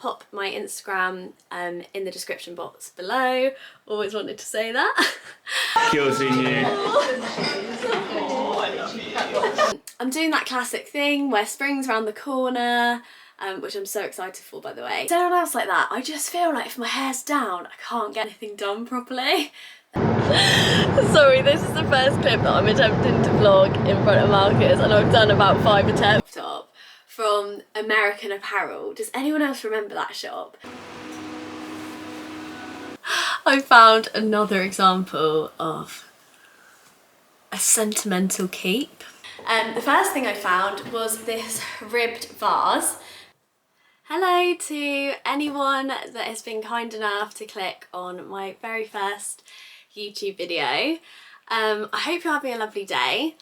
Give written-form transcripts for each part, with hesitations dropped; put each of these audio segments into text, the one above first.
pop my Instagram in the description box below. Always wanted to say that. Kills in you. I'm doing that classic thing where spring's around the corner, which I'm so excited for, by the way. Is anyone else like that? I just feel like if my hair's down, I can't get anything done properly. Sorry, this is the first clip that I'm attempting to vlog in front of Marcus, and I've done about 5 attempts. Top from American Apparel. Does anyone else remember that shop? I found another example of a sentimental keep. The first thing I found was this ribbed vase. Hello to anyone that has been kind enough to click on my very first YouTube video. I hope you're having a lovely day.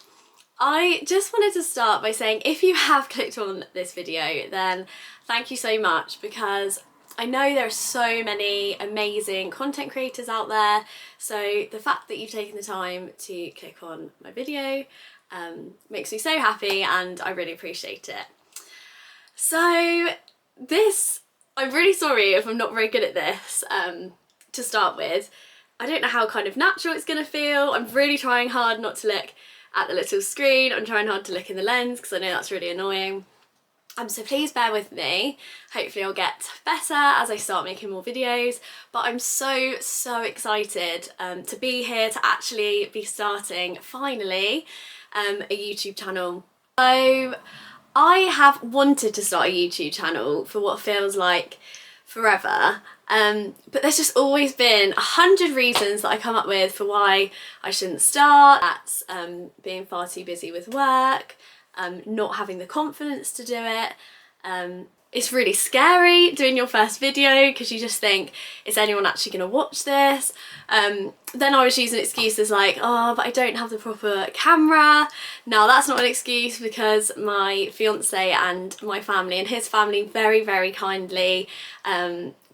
I just wanted to start by saying if you have clicked on this video, then thank you so much, because I know there are so many amazing content creators out there, so the fact that you've taken the time to click on my video makes me so happy, and I really appreciate it. So this, I'm really sorry if I'm not very good at this to start with. I don't know how kind of natural it's gonna feel. I'm really trying hard not to look at the little screen. I'm trying hard to look in the lens because I know that's really annoying. So please bear with me. Hopefully I'll get better as I start making more videos, but I'm so excited to be here, to actually be starting, finally, a YouTube channel. So I have wanted to start a YouTube channel for what feels like forever, but there's just always been 100 reasons that I come up with for why I shouldn't start. That's being far too busy with work, not having the confidence to do it. It's really scary doing your first video because you just think, is anyone actually going to watch this? Then I was using excuses like, oh, but I don't have the proper camera. Now that's not an excuse, because my fiance and my family and his family very kindly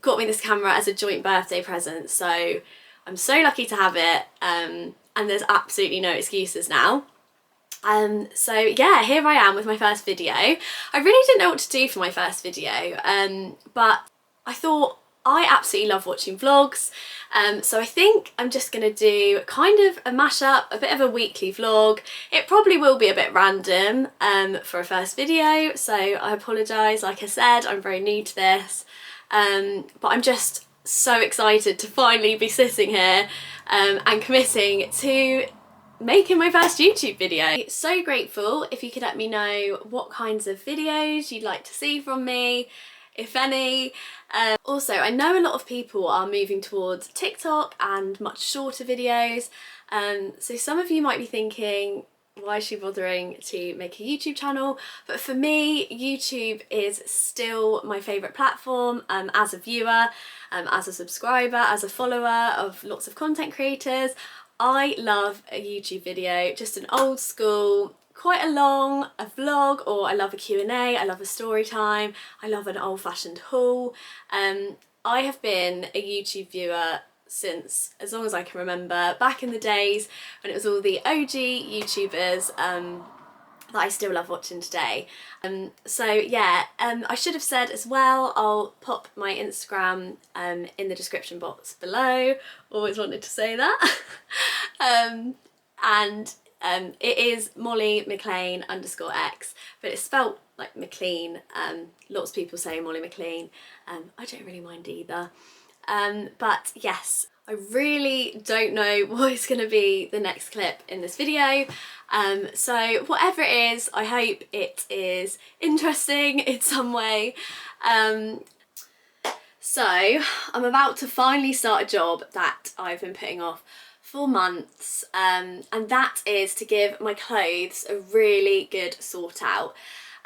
got me this camera as a joint birthday present. So I'm so lucky to have it, and there's absolutely no excuses now. So yeah, here I am with my first video. I really didn't know what to do for my first video, but I thought I absolutely love watching vlogs, so I think I'm just gonna do kind of a mashup, a bit of a weekly vlog. It probably will be a bit random for a first video, so I apologise. Like I said, I'm very new to this, but I'm just so excited to finally be sitting here and committing to making my first YouTube video. So grateful if you could let me know what kinds of videos you'd like to see from me, if any. Also, I know a lot of people are moving towards TikTok and much shorter videos, so some of you might be thinking, why is she bothering to make a YouTube channel? But for me, YouTube is still my favourite platform as a viewer, as a subscriber, as a follower of lots of content creators. I love a YouTube video, just an old school, quite a vlog, or I love a Q&A, I love a story time, I love an old-fashioned haul. I have been a YouTube viewer since as long as I can remember, back in the days when it was all the OG YouTubers that I still love watching today. So yeah, I should have said as well, I'll pop my Instagram in the description box below. Always wanted to say that. It is Molly McLean _X, but it's spelt like McLean. Lots of people say Molly McLean. I don't really mind either. But yes, I really don't know what is going to be the next clip in this video. So whatever it is, I hope it is interesting in some way. So I'm about to finally start a job that I've been putting off for months, and that is to give my clothes a really good sort out.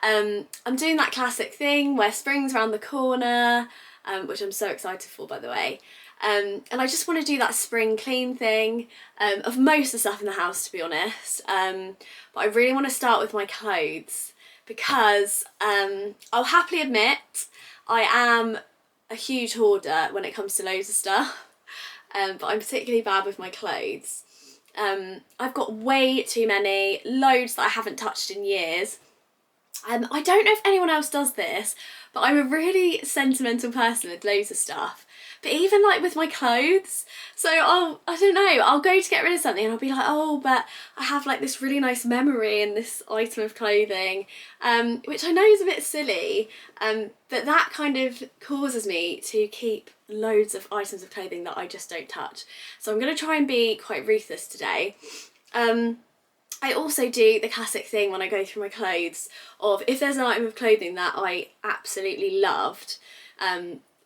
I'm doing that classic thing where spring's around the corner, which I'm so excited for, by the way. And I just want to do that spring clean thing of most of the stuff in the house, to be honest. But I really want to start with my clothes because I'll happily admit I am a huge hoarder when it comes to loads of stuff, but I'm particularly bad with my clothes. I've got way too many, loads that I haven't touched in years. I don't know if anyone else does this, but I'm a really sentimental person with loads of stuff. But even like with my clothes, so I don't know, I'll go to get rid of something and I'll be like, oh, but I have like this really nice memory in this item of clothing, which I know is a bit silly, but that kind of causes me to keep loads of items of clothing that I just don't touch. So I'm going to try and be quite ruthless today. I also do the classic thing when I go through my clothes of if there's an item of clothing that I absolutely loved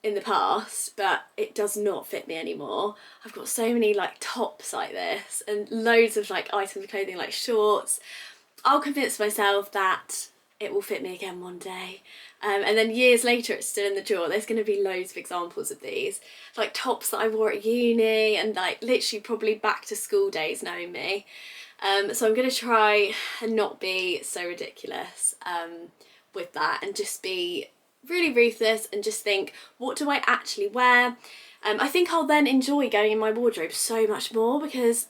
in the past but it does not fit me anymore. I've got so many like tops like this and loads of like items of clothing like shorts. I'll convince myself that it will fit me again one day. And then years later it's still in the drawer. There's going to be loads of examples of these. Like tops that I wore at uni and like literally probably back to school days knowing me. So I'm going to try and not be so ridiculous with that and just be really ruthless and just think, what do I actually wear? I think I'll then enjoy going in my wardrobe so much more because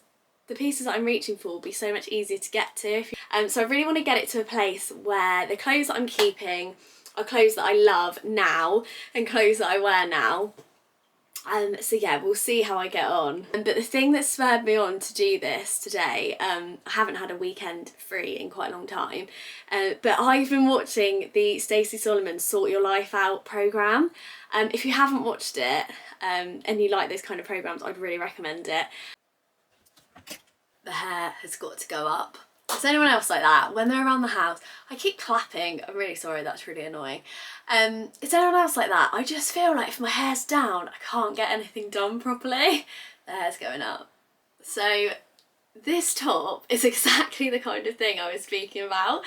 the pieces that I'm reaching for will be so much easier to get to. So I really want to get it to a place where the clothes that I'm keeping are clothes that I love now and clothes that I wear now. So yeah, we'll see how I get on. But the thing that spurred me on to do this today, I haven't had a weekend free in quite a long time, but I've been watching the Stacey Solomon Sort Your Life Out programme. If you haven't watched it and you like those kind of programmes, I'd really recommend it. The hair has got to go up. Is anyone else like that? When they're around the house, I keep clapping. I'm really sorry, that's really annoying. Is anyone else like that? I just feel like if my hair's down, I can't get anything done properly. The hair's going up. So this top is exactly the kind of thing I was speaking about.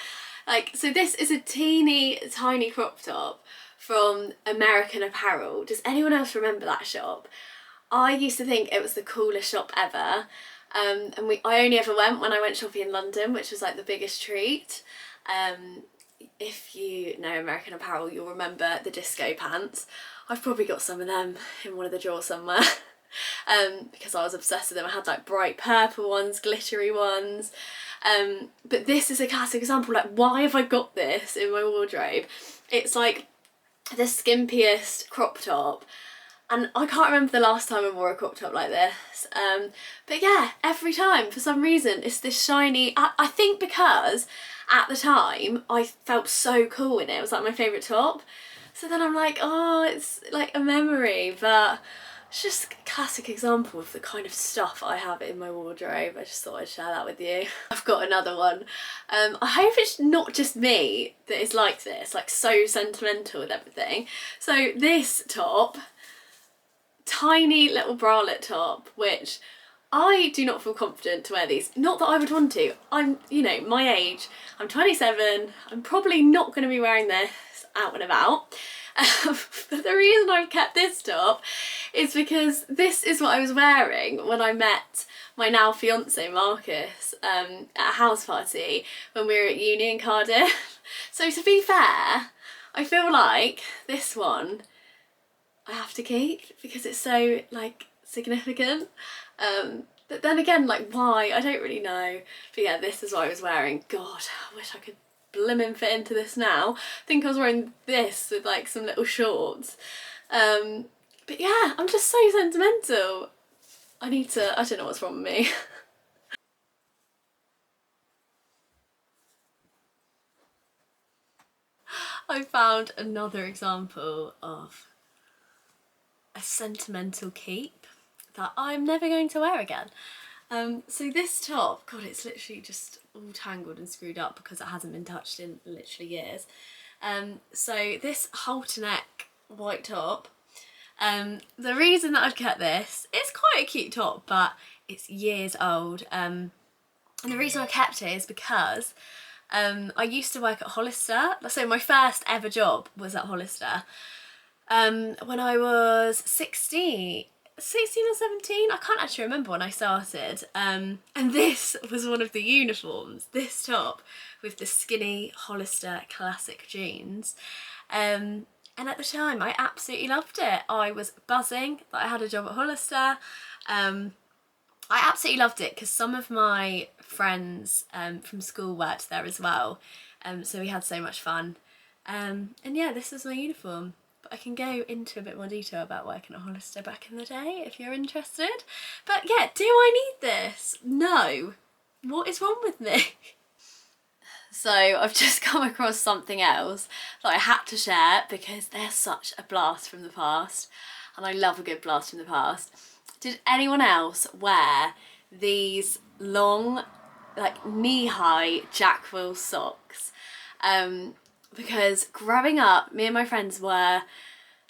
Like, so this is a teeny tiny crop top from American Apparel. Does anyone else remember that shop? I used to think it was the coolest shop ever. And I only ever went when I went shopping in London, which was like the biggest treat. If you know American Apparel, you'll remember the disco pants. I've probably got some of them in one of the drawers somewhere because I was obsessed with them. I had like bright purple ones, glittery ones. But this is a classic example, like why have I got this in my wardrobe? It's like the skimpiest crop top. And I can't remember the last time I wore a crop top like this. But yeah, every time, for some reason, it's this shiny... I think because at the time, I felt so cool in it. It was like my favourite top. So then I'm like, oh, it's like a memory. But it's just a classic example of the kind of stuff I have in my wardrobe. I just thought I'd share that with you. I've got another one. I hope it's not just me that is like this, like so sentimental with everything. So this top... tiny little bralette top, which I do not feel confident to wear these. Not that I would want to. I'm, you know, my age. I'm 27. I'm probably not going to be wearing this out and about. But the reason I've kept this top is because this is what I was wearing when I met my now fiance Marcus at a house party when we were at uni in Cardiff. So to be fair, I feel like this one I have to keep because it's so like significant. But then again, like why? I don't really know. But yeah, this is what I was wearing. God, I wish I could blimmin' fit into this now. I think I was wearing this with like some little shorts. But yeah, I'm just so sentimental. I don't know what's wrong with me. I found another example of a sentimental cape that I'm never going to wear again. So this top, God, it's literally just all tangled and screwed up because it hasn't been touched in literally years. So this halter neck white top, the reason that I've kept this, it's quite a cute top, but it's years old. And the reason I kept it is because I used to work at Hollister. So my first ever job was at Hollister. When I was 16 or 17, I can't actually remember when I started. And this was one of the uniforms, this top with the skinny Hollister classic jeans. And at the time I absolutely loved it. I was buzzing that I had a job at Hollister. I absolutely loved it because some of my friends from school worked there as well. So we had so much fun. And yeah, this is my uniform. But I can go into a bit more detail about working at Hollister back in the day if you're interested. But yeah, do I need this? No. What is wrong with me? So I've just come across something else that I had to share because they're such a blast from the past, and I love a good blast from the past. Did anyone else wear these long, like knee-high Jack Wills socks? Because growing up, me and my friends were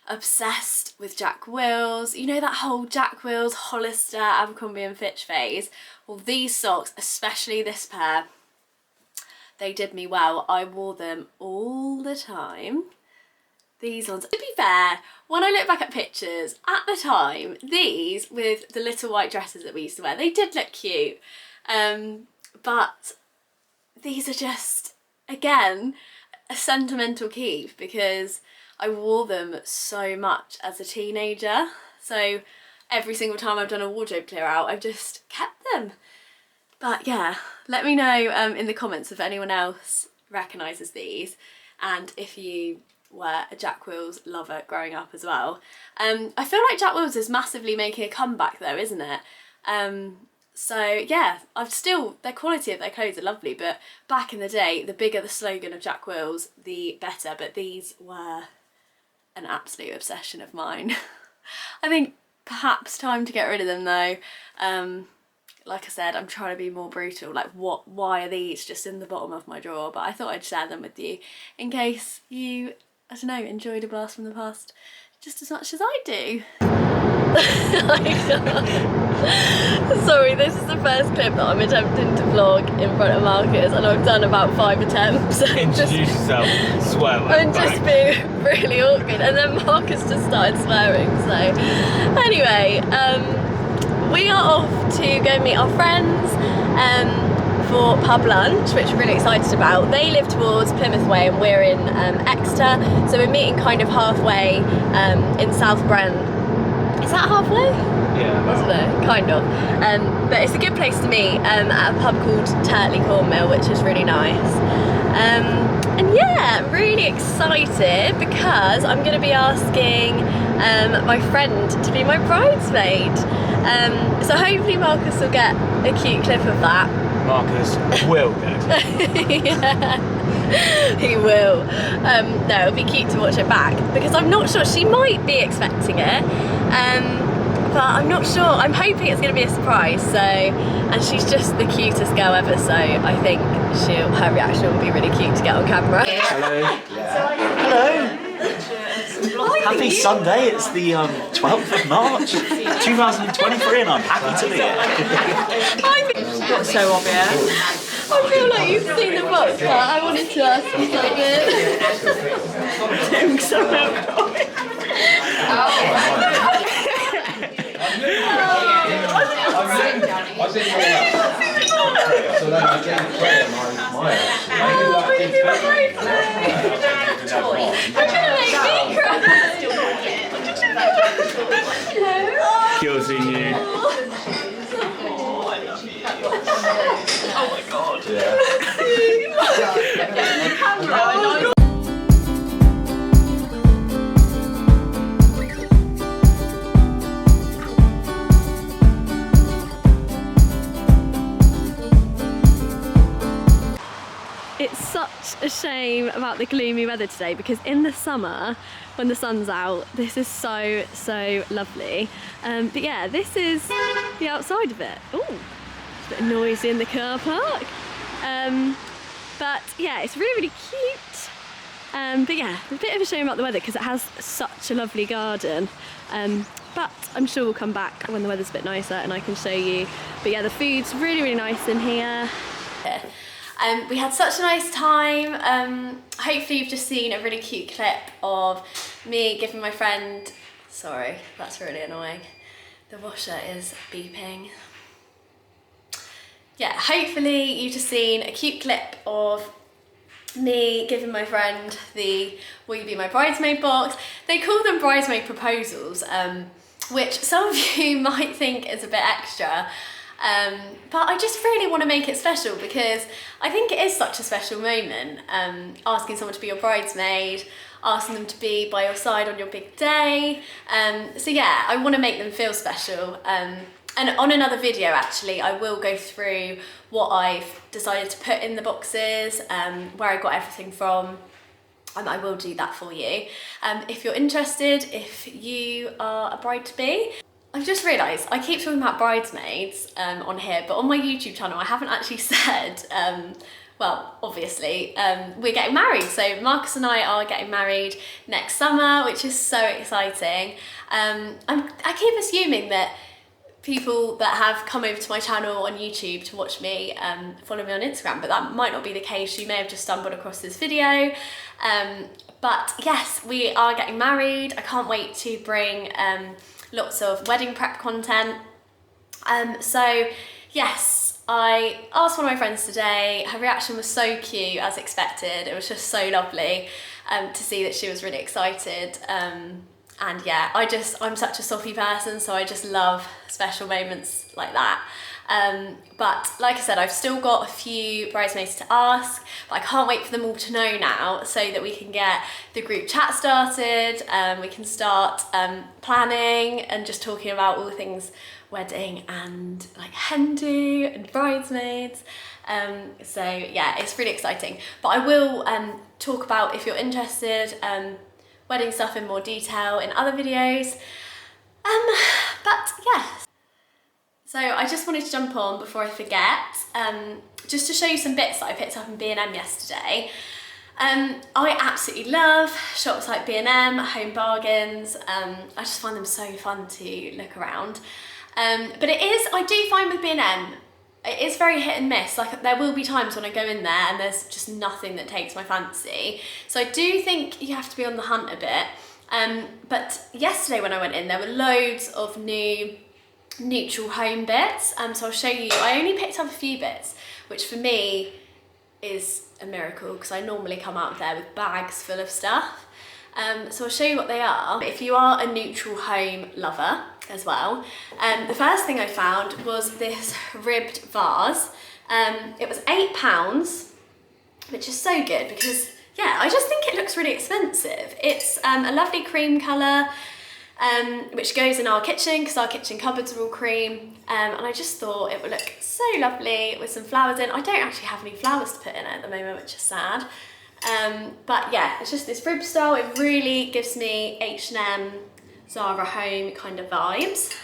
obsessed with Jack Wills. You know that whole Jack Wills, Hollister, Abercrombie and Fitch phase? Well, these socks, especially this pair, they did me well. I wore them all the time. These ones, to be fair, when I look back at pictures, at the time, these with the little white dresses that we used to wear, they did look cute. But these are just, again, a sentimental keep because I wore them so much as a teenager. So every single time I've done a wardrobe clear out, I've just kept them. But yeah, let me know in the comments if anyone else recognises these and if you were a Jack Wills lover growing up as well. I feel like Jack Wills is massively making a comeback though, isn't it? So yeah, their quality of their clothes are lovely, but back in the day, the bigger the slogan of Jack Wills, the better. But these were an absolute obsession of mine. I think perhaps time to get rid of them though. Like I said, I'm trying to be more brutal. Like, why are these just in the bottom of my drawer? But I thought I'd share them with you in case you, I don't know, enjoyed a blast from the past just as much as I do. Sorry, this is the first clip that I'm attempting to vlog in front of Marcus, and I've done about 5 attempts. Introduce yourself, swear. I'm just being really awkward, and then Marcus just started swearing. So anyway, we are off to go meet our friends for pub lunch, which we're really excited about. They live towards Plymouth Way and we're in Exeter, so we're meeting kind of halfway in South Brent. Is that halfway? Yeah. I don't know, kind of. But it's a good place to meet at a pub called Turtley Cornmill, which is really nice. And yeah, really excited because I'm going to be asking my friend to be my bridesmaid. So hopefully Marcus will get a cute clip of that. Marcus will get it. Yeah, he will. No, it'll be cute to watch it back because I'm not sure, she might be expecting it. But I'm not sure. I'm hoping it's going to be a surprise. So, and she's just the cutest girl ever. So I think her reaction will be really cute to get on camera. Hello. Hello. Happy Sunday. It's the 12th of March, 2023, and I'm happy to be here. Not so obvious. I feel like you've seen the book, but I wanted to ask you something. Doing so well. Kills in you. Oh my god. It's such a shame about the gloomy weather today because in the summer, when the sun's out, this is so lovely. But yeah, this is the outside of it. Oh, it's a bit noisy in the car park. But yeah, it's really cute. But yeah, a bit of a shame about the weather because it has such a lovely garden. But I'm sure we'll come back when the weather's a bit nicer and I can show you. But yeah, the food's really nice in here. We had such a nice time. Hopefully you've just seen a really cute clip of me giving my friend, sorry, that's really annoying. The washer is beeping. Yeah, hopefully you've just seen a cute clip of me giving my friend the Will You Be My Bridesmaid box. They call them bridesmaid proposals, which some of you might think is a bit extra. But I just really want to make it special because I think it is such a special moment, asking someone to be your bridesmaid, asking them to be by your side on your big day. So yeah, I want to make them feel special. And on another video, actually, I will go through what I've decided to put in the boxes, where I got everything from. I will do that for you. If you're interested, if you are a bride-to-be. I've just realised I keep talking about bridesmaids on here, but on my YouTube channel I haven't actually said, well, obviously, we're getting married. So Marcus and I are getting married next summer, which is so exciting. I keep assuming that people that have come over to my channel on YouTube to watch me follow me on Instagram, but that might not be the case. You may have just stumbled across this video. But yes, we are getting married. I can't wait to bring lots of wedding prep content. So yes, I asked one of my friends today. Her reaction was so cute, as expected. It was just so lovely to see that she was really excited. And yeah, I'm such a soppy person, so I just love special moments like that. But like I said, I've still got a few bridesmaids to ask, but I can't wait for them all to know now so that we can get the group chat started, we can start planning and just talking about all things wedding and like hen do and bridesmaids. So yeah, it's really exciting. But I will talk about, if you're interested, wedding stuff in more detail in other videos. But yes. So I just wanted to jump on before I forget, just to show you some bits that I picked up in B&M yesterday. I absolutely love shops like B&M, Home Bargains. I just find them so fun to look around. But I do find with B&M, it is very hit and miss. Like, there will be times when I go in there and there's just nothing that takes my fancy. So I do think you have to be on the hunt a bit. But yesterday when I went in, there were loads of new neutral home bits. So I'll show you. I only picked up a few bits, which for me is a miracle because I normally come out of there with bags full of stuff. So I'll show you what they are. If you are a neutral home lover as well, the first thing I found was this ribbed vase. It was £8, which is so good because, yeah, I just think it looks really expensive. It's a lovely cream colour, which goes in our kitchen because our kitchen cupboards are all cream. And I just thought it would look so lovely with some flowers in. I don't actually have any flowers to put in it at the moment, which is sad. But yeah, it's just this rib style. It really gives me H&M, Zara Home kind of vibes.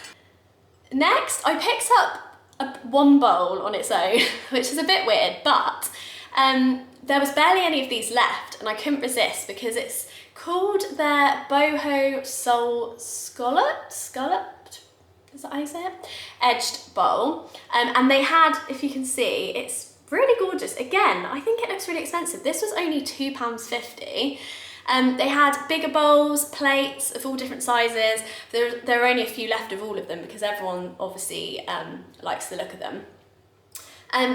Next, I picked up one bowl on its own, which is a bit weird, but there was barely any of these left and I couldn't resist because it's called their Boho Soul Scalloped, is that how you say it? Edged bowl. And they had, if you can see, it's really gorgeous. Again, I think it looks really expensive. This was only £2.50. They had bigger bowls, plates of all different sizes. There are only a few left of all of them because everyone obviously likes the look of them.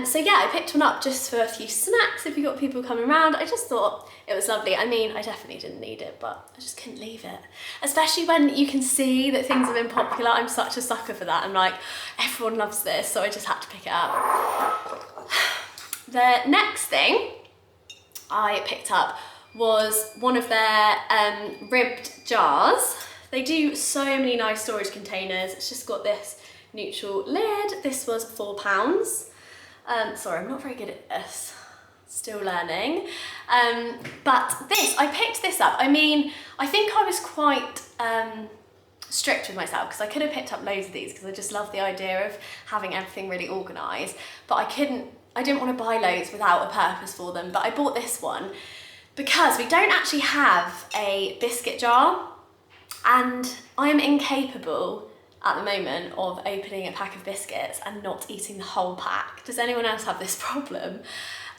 So yeah, I picked one up just for a few snacks if you've got people coming around. I just thought it was lovely. I mean, I definitely didn't need it, but I just couldn't leave it. Especially when you can see that things have been popular. I'm such a sucker for that. I'm like, everyone loves this, so I just had to pick it up. The next thing I picked up was one of their ribbed jars. They do so many nice storage containers. It's just got this neutral lid. This was £4. Sorry, I'm not very good at this. Still learning. But I picked this up. I mean, I think I was quite strict with myself because I could have picked up loads of these because I just love the idea of having everything really organised. But I didn't want to buy loads without a purpose for them. But I bought this one because we don't actually have a biscuit jar and I am incapable at the moment of opening a pack of biscuits and not eating the whole pack. Does anyone else have this problem?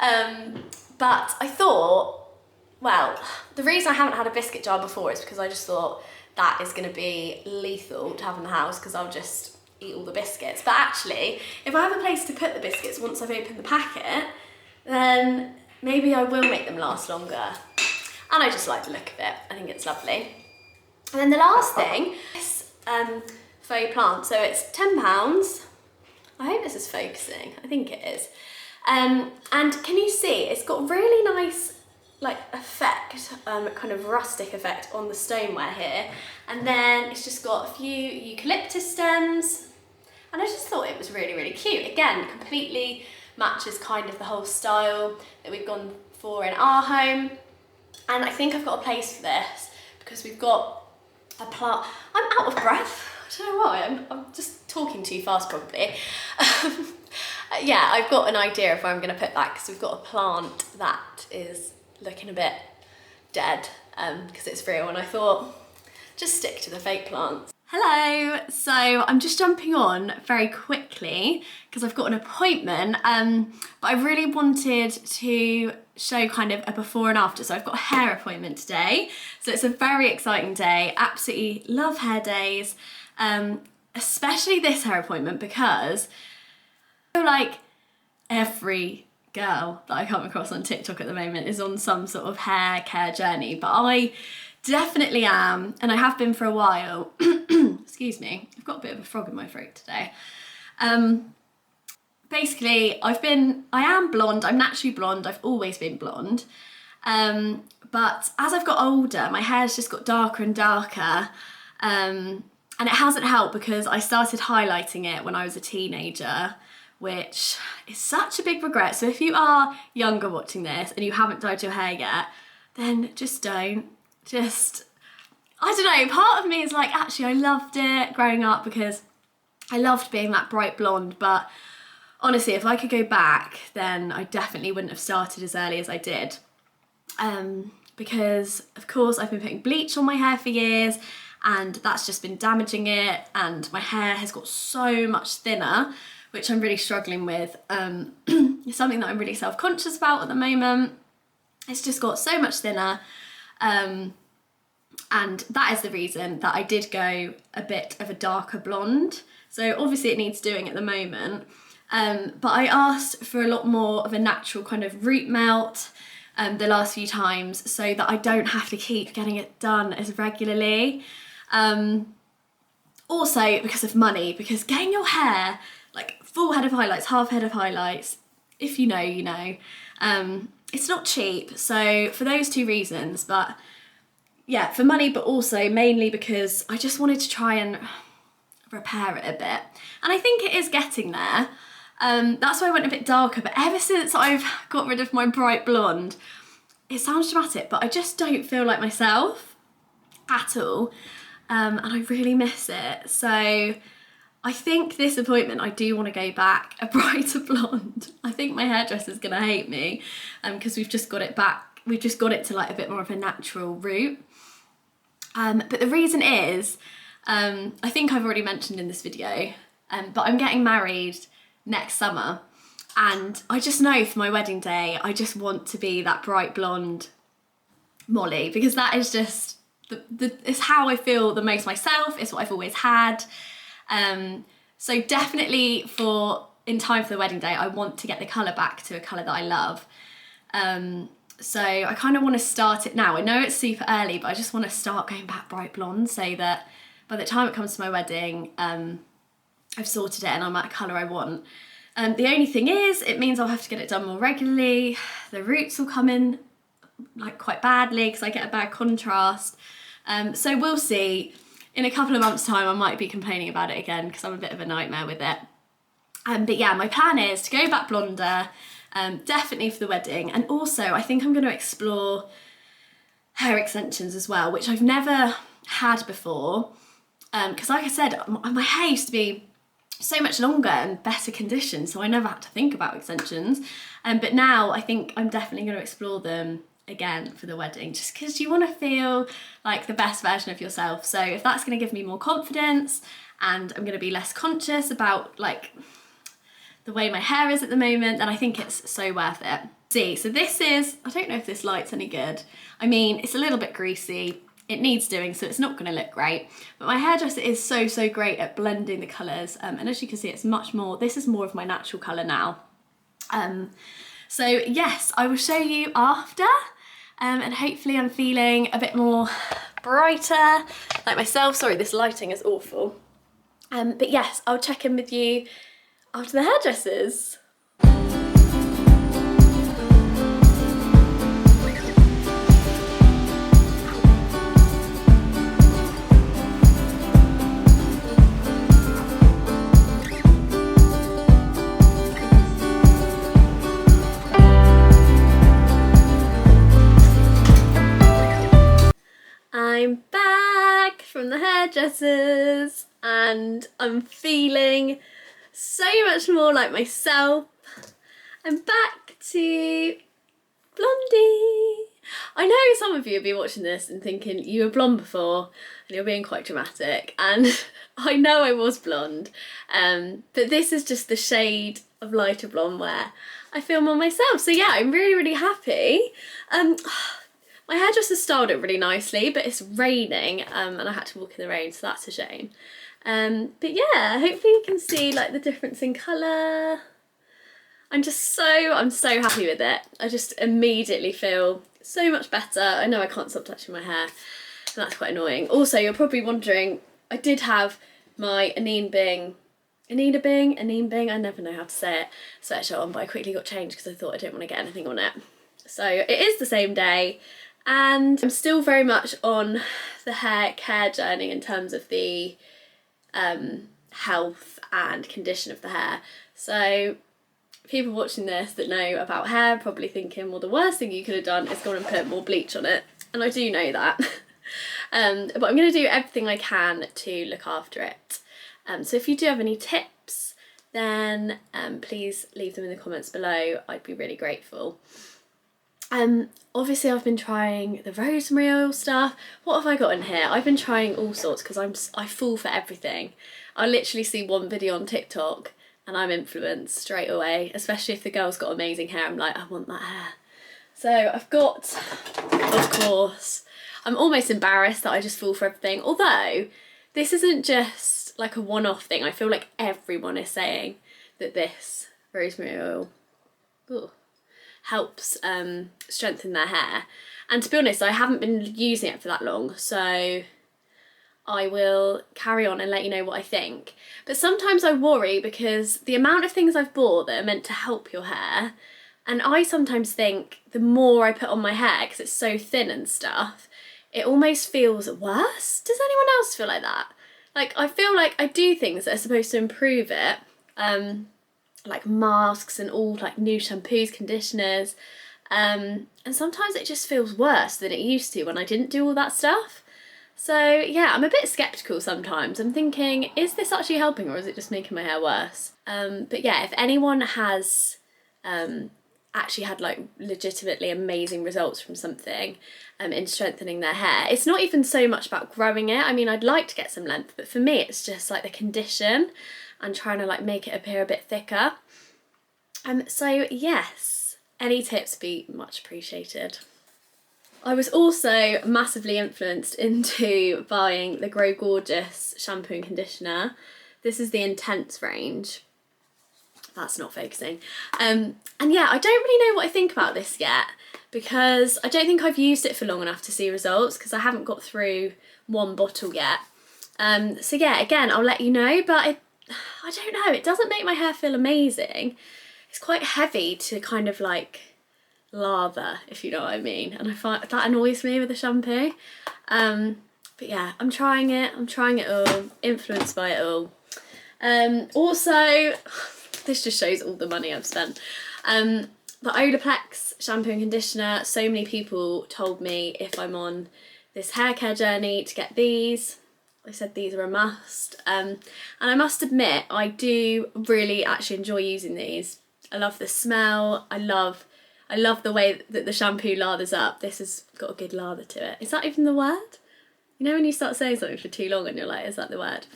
But I thought, well, the reason I haven't had a biscuit jar before is because I just thought that is going to be lethal to have in the house because I'll just eat all the biscuits. But actually, if I have a place to put the biscuits once I've opened the packet, then maybe I will make them last longer. And I just like the look of it. I think it's lovely. And then the last thing, this faux plant. So it's £10. I hope this is focusing. I think it is. And can you see, it's got really nice like effect, kind of rustic effect on the stoneware here. And then it's just got a few eucalyptus stems. And I just thought it was really, really cute. Again, completely matches kind of the whole style that we've gone for in our home. And I think I've got a place for this because we've got a plant. I'm out of breath. I don't know why, I'm just talking too fast probably. Yeah, I've got an idea of where I'm going to put that because we've got a plant that is looking a bit dead because it's real, and I thought just stick to the fake plants. Hello, so I'm just jumping on very quickly because I've got an appointment, but I really wanted to show kind of a before and after. So I've got a hair appointment today, so it's a very exciting day. Absolutely love hair days, especially this hair appointment because I feel like every girl that I come across on TikTok at the moment is on some sort of hair care journey, but I definitely am, and I have been for a while. Excuse me, I've got a bit of a frog in my throat today. Basically, I am blonde, I'm naturally blonde, I've always been blonde. But as I've got older, my hair's just got darker and darker. And it hasn't helped because I started highlighting it when I was a teenager, which is such a big regret. So if you are younger watching this and you haven't dyed your hair yet, then just don't. I don't know, part of me is like, actually I loved it growing up because I loved being that bright blonde, but honestly, if I could go back, then I definitely wouldn't have started as early as I did. Because of course I've been putting bleach on my hair for years and that's just been damaging it, and my hair has got so much thinner, which I'm really struggling with. It's something that I'm really self-conscious about at the moment. It's just got so much thinner. And that is the reason that I did go a bit of a darker blonde. So obviously it needs doing at the moment. But I asked for a lot more of a natural kind of root melt the last few times so that I don't have to keep getting it done as regularly. Also because of money, because getting your hair like full head of highlights, half head of highlights, if you know, you know, it's not cheap. So for those two reasons, but yeah, for money, but also mainly because I just wanted to try and repair it a bit. And I think it is getting there. That's why I went a bit darker, but ever since I've got rid of my bright blonde, it sounds dramatic, but I just don't feel like myself at all. And I really miss it. So I think this appointment, I do want to go back a brighter blonde. I think my hairdresser's gonna hate me because we've just got it back. We've just got it to like a bit more of a natural route. But the reason is, I think I've already mentioned in this video, but I'm getting married next summer, and I just know for my wedding day, I just want to be that bright blonde Molly, because that is just, it's how I feel the most myself, it's what I've always had. So definitely in time for the wedding day, I want to get the colour back to a colour that I love. So I kind of want to start it now. I know it's super early, but I just want to start going back bright blonde so that by the time it comes to my wedding, I've sorted it and I'm at a colour I want. The only thing is, it means I'll have to get it done more regularly. The roots will come in like quite badly because I get a bad contrast. So we'll see. In a couple of months' time, I might be complaining about it again because I'm a bit of a nightmare with it. But yeah, my plan is to go back blonder, definitely for the wedding. And also, I think I'm going to explore hair extensions as well, which I've never had before. Because like I said, my hair used to be so much longer and better condition, so I never had to think about extensions. But now I think I'm definitely going to explore them again for the wedding, just because you want to feel like the best version of yourself. So if that's going to give me more confidence and I'm going to be less conscious about like the way my hair is at the moment, then I think it's so worth it. See, so this is, I don't know if this light's any good. I mean, it's a little bit greasy. It needs doing, so it's not going to look great. But my hairdresser is so great at blending the colours. And as you can see, it's much more, this is more of my natural colour now. So yes, I will show you after. And hopefully I'm feeling a bit more brighter, like myself. Sorry, this lighting is awful. But yes, I'll check in with you after the hairdressers. I'm back from the hairdressers and I'm feeling so much more like myself. I'm back to blondie. I know some of you have been watching this and thinking you were blonde before and you're being quite dramatic, and I know I was blonde, but this is just the shade of lighter blonde where I feel more myself. So yeah, I'm really happy. My hairdresser styled it really nicely, but it's raining and I had to walk in the rain, so that's a shame. But yeah, hopefully you can see like the difference in colour. I'm so happy with it. I just immediately feel so much better. I know I can't stop touching my hair, and that's quite annoying. Also, you're probably wondering, I did have my Anine Bing, I never know how to say it, sweatshirt on, but I quickly got changed because I thought I didn't want to get anything on it. So it is the same day. And I'm still very much on the hair care journey in terms of the health and condition of the hair. So people watching this that know about hair are probably thinking, well, the worst thing you could have done is gone and put more bleach on it. And I do know that. But I'm going to do everything I can to look after it. So if you do have any tips, then please leave them in the comments below. I'd be really grateful. Obviously I've been trying the rosemary oil stuff. What have I got in here? I've been trying all sorts because I fall for everything. I literally see one video on TikTok and I'm influenced straight away, especially if the girl's got amazing hair. I'm like, I want that hair. So I've got, of course, I'm almost embarrassed that I just fall for everything. Although this isn't just like a one-off thing. I feel like everyone is saying that this rosemary oil, ooh, helps strengthen their hair, and to be honest I haven't been using it for that long, so I will carry on and let you know what I think. But sometimes I worry because the amount of things I've bought that are meant to help your hair, and I sometimes think the more I put on my hair because it's so thin and stuff, it almost feels worse. Does anyone else feel like that? Like I feel like I do things that are supposed to improve it, like masks and all like new shampoos, conditioners, and sometimes it just feels worse than it used to when I didn't do all that stuff. So yeah, I'm a bit skeptical sometimes. I'm thinking, is this actually helping or is it just making my hair worse? But yeah, if anyone has actually had like legitimately amazing results from something in strengthening their hair, it's not even so much about growing it. I mean, I'd like to get some length, but for me it's just like the condition and trying to like make it appear a bit thicker. So yes, any tips would be much appreciated. I was also massively influenced into buying the Grow Gorgeous shampoo and conditioner. This is the Intense range. That's not focusing. And yeah, I don't really know what I think about this yet because I don't think I've used it for long enough to see results because I haven't got through one bottle yet. So yeah, again, I'll let you know, but I don't know, it doesn't make my hair feel amazing. It's quite heavy to kind of like lather, if you know what I mean, and I find that annoys me with the shampoo. But yeah, I'm trying it all, influenced by it all. Also, this just shows all the money I've spent. The Olaplex shampoo and conditioner, so many people told me if I'm on this hair care journey to get these. I said these are a must, and I must admit I do really actually enjoy using these. I love the smell, I love the way that the shampoo lathers up. This has got a good lather to it. Is that even the word? You know when you start saying something for too long and you're like, is that the word?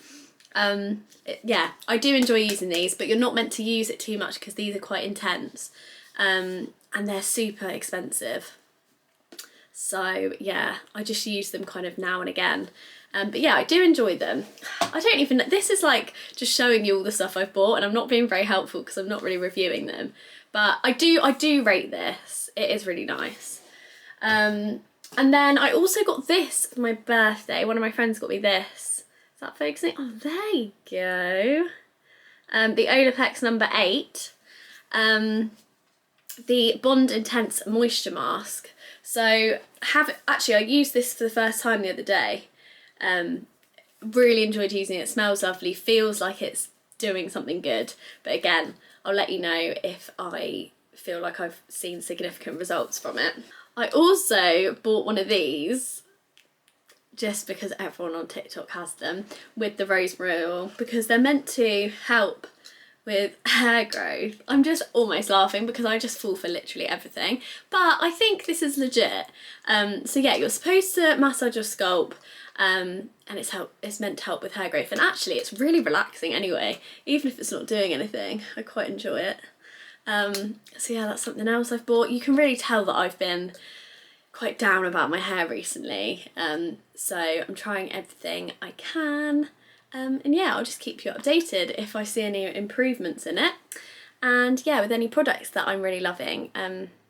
Yeah, I do enjoy using these, but you're not meant to use it too much because these are quite intense, and they're super expensive. So yeah, I just use them kind of now and again. But yeah, I do enjoy them. I don't even, this is like just showing you all the stuff I've bought and I'm not being very helpful because I'm not really reviewing them. But I do rate this. It is really nice. And then I also got this for my birthday. One of my friends got me this. Is that focusing? Oh, there you go. the Olaplex number 8, the Bond Intense Moisture Mask. So actually I used this for the first time the other day. Really enjoyed using it. It smells lovely, feels like it's doing something good. But again, I'll let you know if I feel like I've seen significant results from it. I also bought one of these just because everyone on TikTok has them, with the rosemary oil, because they're meant to help with hair growth. I'm just almost laughing because I just fall for literally everything, but I think this is legit. So yeah, you're supposed to massage your scalp, and it's meant to help with hair growth, and actually it's really relaxing anyway, even if it's not doing anything. I quite enjoy it. So yeah, that's something else I've bought. You can really tell that I've been quite down about my hair recently, so I'm trying everything I can, and yeah, I'll just keep you updated if I see any improvements in it, and yeah, with any products that I'm really loving,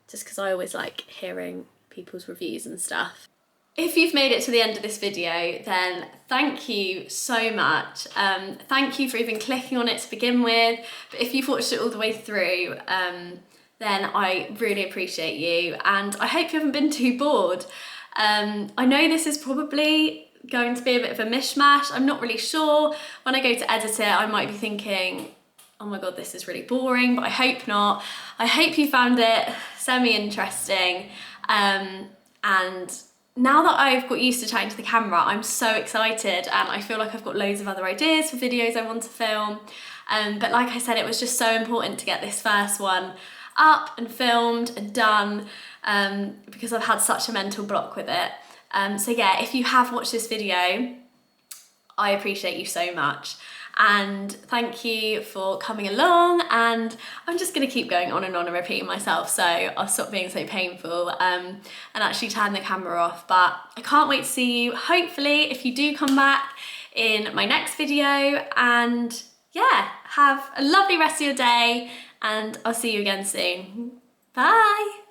just because I always like hearing people's reviews and stuff. If you've made it to the end of this video, then thank you so much. Thank you for even clicking on it to begin with, but if you've watched it all the way through, then I really appreciate you, and I hope you haven't been too bored. I know this is probably going to be a bit of a mishmash. I'm not really sure. When I go to edit it, I might be thinking, oh my god, this is really boring, but I hope not. I hope you found it semi-interesting, and now that I've got used to chatting to the camera, I'm so excited, and I feel like I've got loads of other ideas for videos I want to film, but like I said, it was just so important to get this first one up and filmed and done, because I've had such a mental block with it. So yeah, if you have watched this video, I appreciate you so much, and thank you for coming along, and I'm just gonna keep going on and repeating myself, so I'll stop being so painful, and actually turn the camera off. But I can't wait to see you, hopefully, if you do come back, in my next video, and yeah, have a lovely rest of your day, and I'll see you again soon. Bye!